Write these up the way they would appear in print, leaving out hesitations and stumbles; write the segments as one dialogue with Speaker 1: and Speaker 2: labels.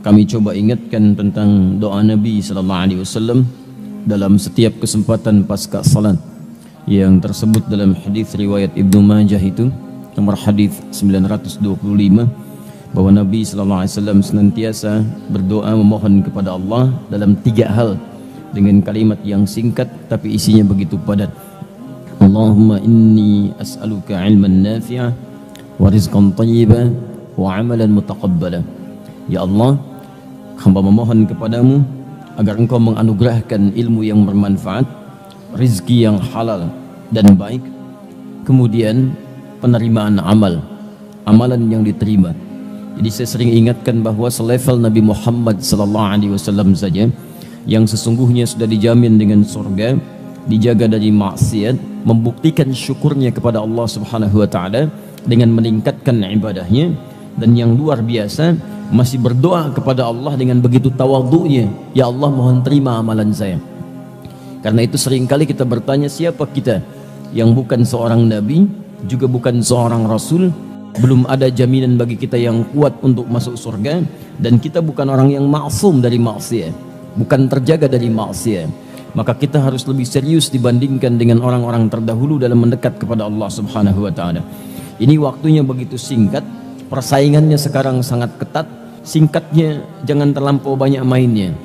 Speaker 1: kami coba ingatkan tentang doa Nabi sallallahu alaihi wasallam dalam setiap kesempatan pasca salat yang tersebut dalam hadis riwayat Ibnu Majah itu nomor hadis 925 bahwa Nabi sallallahu alaihi wasallam senantiasa berdoa memohon kepada Allah dalam 3 hal dengan kalimat yang singkat tapi isinya begitu padat. Allahumma inni as'aluka ilman nafi'a wa rizqan thayyiban wa amalan mutaqabbala. Ya Allah, hamba memohon kepadamu agar engkau menganugerahkan ilmu yang bermanfaat, rizki yang halal dan baik, kemudian penerimaan amalan yang diterima. Jadi saya sering ingatkan bahwa selevel Nabi Muhammad sallallahu alaihi wasallam saja yang sesungguhnya sudah dijamin dengan surga, dijaga dari maksiat, membuktikan syukurnya kepada Allah Subhanahu wa taala dengan meningkatkan ibadahnya, dan yang luar biasa masih berdoa kepada Allah dengan begitu tawadhu'nya, ya Allah mohon terima amalan saya. Karena itu seringkali kita bertanya, siapa kita yang bukan seorang nabi, juga bukan seorang rasul, belum ada jaminan bagi kita yang kuat untuk masuk surga, dan kita bukan orang yang maksum dari maksiat, bukan terjaga dari maksiat. Maka kita harus lebih serius dibandingkan dengan orang-orang terdahulu dalam mendekat kepada Allah Subhanahu wa taala. Ini waktunya begitu singkat, persaingannya sekarang sangat ketat. Singkatnya, jangan terlampau banyak mainnya.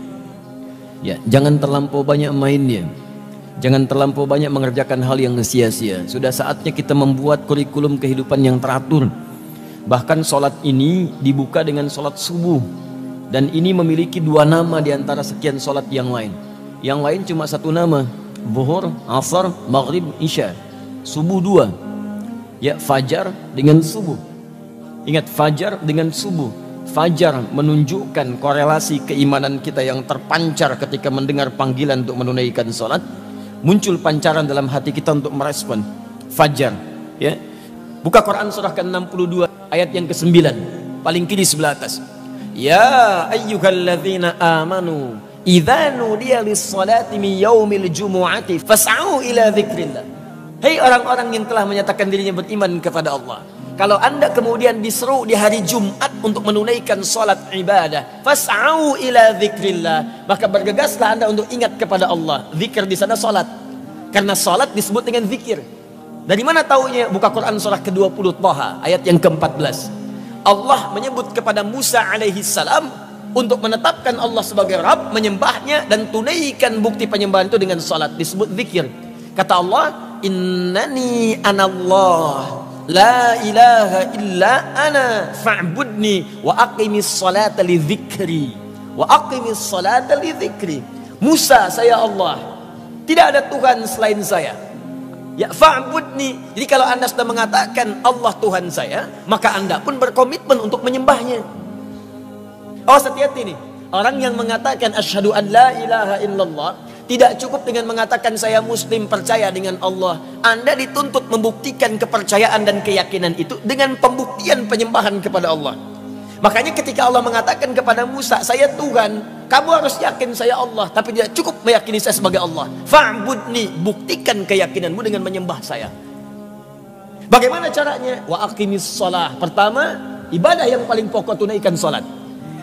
Speaker 1: Ya, jangan terlampau banyak mainnya. Jangan terlampau banyak mengerjakan hal yang sia-sia. Sudah saatnya kita membuat kurikulum kehidupan yang teratur. Bahkan sholat ini dibuka dengan sholat subuh, dan ini memiliki 2 nama di antara sekian sholat yang lain. Yang lain cuma 1 nama, zuhur, asar, maghrib, isya. Subuh 2. Ya, fajar dengan subuh. Ingat, fajar dengan subuh. Fajar menunjukkan korelasi keimanan kita yang terpancar ketika mendengar panggilan untuk menunaikan sholat. Muncul pancaran dalam hati kita untuk merespon fajar. Ya, buka Quran surah ke-62 ayat yang ke-9, paling kiri sebelah atas. Ya ayyuhalladzina amanu idza nudiya lis-salati min yaumil jumu'ati fas'au ila dzikrillah. Hei orang-orang yang telah menyatakan dirinya beriman kepada Allah, kalau anda kemudian diseru di hari Jumat untuk menunaikan sholat ibadah, fas'au ila dzikrillah, maka bergegaslah anda untuk ingat kepada Allah. Zikir di sana sholat, karena sholat disebut dengan zikir. Dari mana taunya? Buka Quran surah ke-20 Thaha ayat yang ke-14. Allah menyebut kepada Musa alaihi salam untuk menetapkan Allah sebagai Rabb, menyembahnya dan tunaikan bukti penyembahan itu dengan sholat, disebut zikir. Kata Allah, innani anallah la ilaha illa ana fa'budni wa aqimis salata li dzikri wa aqimis salata li dzikri. Musa, saya Allah, tidak ada Tuhan selain saya. Ya, fa'budni. Jadi kalau anda sudah mengatakan Allah Tuhan saya, maka anda pun berkomitmen untuk menyembahnya. Oh, hati-hati nih, orang yang mengatakan asyhadu an la ilaha illallah, tidak cukup dengan mengatakan saya muslim, percaya dengan Allah. Anda dituntut membuktikan kepercayaan dan keyakinan itu dengan pembuktian penyembahan kepada Allah. Makanya ketika Allah mengatakan kepada Musa, saya Tuhan, kamu harus yakin saya Allah, tapi tidak cukup meyakini saya sebagai Allah. Fa'budni, buktikan keyakinanmu dengan menyembah saya. Bagaimana caranya? Wa aqimis shalah. Pertama, ibadah yang paling pokok, tunaikan salat.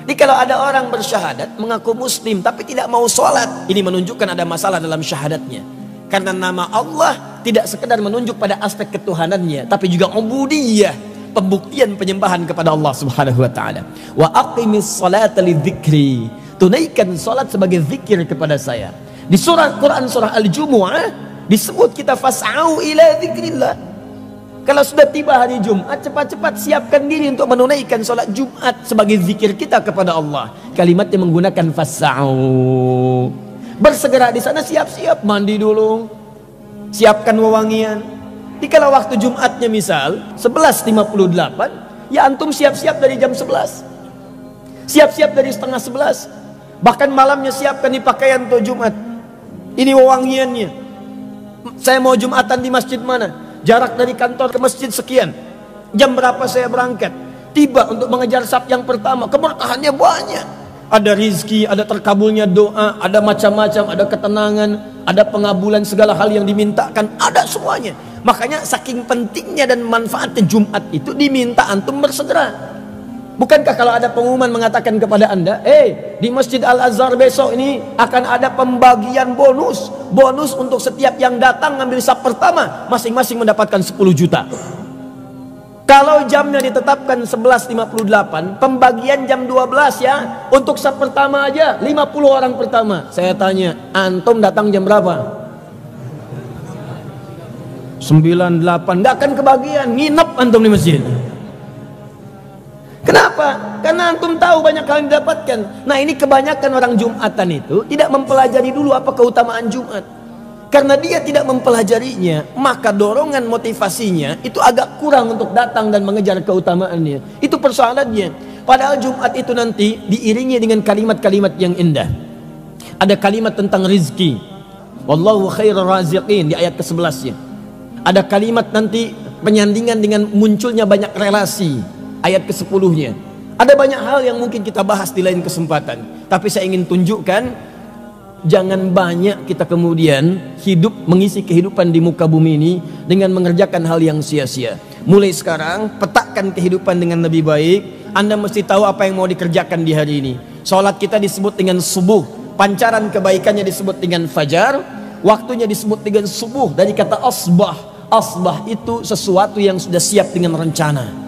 Speaker 1: Jadi kalau ada orang bersyahadat mengaku muslim tapi tidak mau sholat, ini menunjukkan ada masalah dalam syahadatnya. Karena nama Allah tidak sekedar menunjuk pada aspek ketuhanannya, tapi juga ubudiyah, pembuktian penyembahan kepada Allah Subhanahu wa taala. Wa aqimis salata lidzikri, tunaikan salat sebagai zikir kepada saya. Di surah Quran surah Al-Jumu'ah disebut kita fas'au ila dzikrillah. Kalau sudah tiba hari Jumat, cepat-cepat siapkan diri untuk menunaikan sholat Jumat sebagai zikir kita kepada Allah. Kalimatnya menggunakan fas'au. Bersegera di sana, siap-siap mandi dulu, siapkan wewangian. Di kalau waktu Jumatnya misal 11.58, ya antum siap-siap dari jam 11. Siap-siap dari setengah 11. Bahkan malamnya siapkan di pakaian untuk Jumat. Ini wewangiannya. Saya mau Jumatan di masjid mana? Jarak dari kantor ke masjid sekian. Jam berapa saya berangkat? Tiba untuk mengejar saf yang pertama. Keberkahannya banyak. Ada rizki, ada terkabulnya doa, ada macam-macam, ada ketenangan, ada pengabulan segala hal yang dimintakan, ada semuanya. Makanya saking pentingnya dan manfaatnya Jumat itu diminta antum bersegera.
Speaker 2: Bukankah kalau ada pengumuman mengatakan kepada Anda, di Masjid Al-Azhar besok ini akan ada pembagian bonus. Bonus untuk setiap yang datang ngambil saf pertama, masing-masing mendapatkan 10 juta. Kalau jamnya ditetapkan 11.58, pembagian jam 12 ya. Untuk saf pertama aja 50 orang pertama. Saya tanya, antum datang jam berapa? 98, nggak akan kebagian, nginep antum di masjid. Kenapa? Karena antum tahu banyak hal yang didapatkan. Nah, ini kebanyakan orang Jumatan itu tidak mempelajari dulu apa keutamaan Jumat. Karena dia tidak mempelajarinya, maka dorongan motivasinya itu agak kurang untuk datang dan mengejar keutamaannya. Itu persoalannya. Padahal Jumat itu nanti diiringi dengan kalimat-kalimat yang indah. Ada kalimat tentang rizki, wallahu khairur raziqin, di ayat ke-11-nya. Ada kalimat nanti penyandingan dengan munculnya banyak relasi, ayat ke-10-nya. Ada banyak hal yang mungkin kita bahas di lain kesempatan. Tapi saya ingin tunjukkan, jangan banyak kita kemudian hidup mengisi kehidupan di muka bumi ini dengan mengerjakan hal yang sia-sia. Mulai sekarang petakan kehidupan dengan lebih baik. Anda mesti tahu apa yang mau dikerjakan di hari ini. Sholat kita disebut dengan subuh, pancaran kebaikannya disebut dengan fajar, waktunya disebut dengan subuh dari kata asbah. Asbah itu sesuatu yang sudah siap dengan rencana.